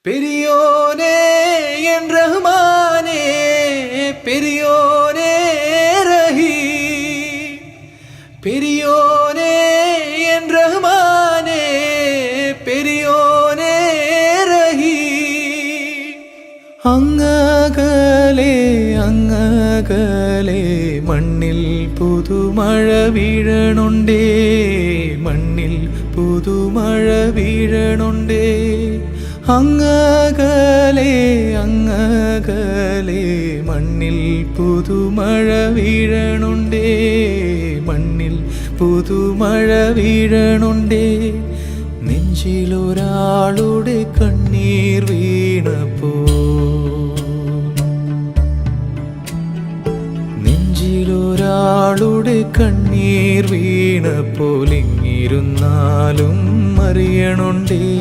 பெரியோனே என் ரஹ்மானே, பெரியோனே ரஹீம், பெரியோனே என் ரஹ்மானே, பெரியோனே ரஹீம். അങ്ങകലെ അങ്ങകലെ മണ്ണിൽ പുതുമഴ വീഴണുണ്ടേ, മണ്ണിൽ പുതുമഴ വീഴണുണ്ടേ. അങ്ങകലെ അങ്ങകലെ മണ്ണിൽ പുതുമഴ വീഴണുണ്ടേ, മണ്ണിൽ പുതുമഴ വീഴണുണ്ടേ. നെഞ്ചിലൊരാളുടെ കണ്ണീർ വീണപ്പോ, നെഞ്ചിലൊരാളുടെ കണ്ണീർ വീണപ്പോൾ ഇങ്ങിരുന്നാലും അറിയണുണ്ടേ.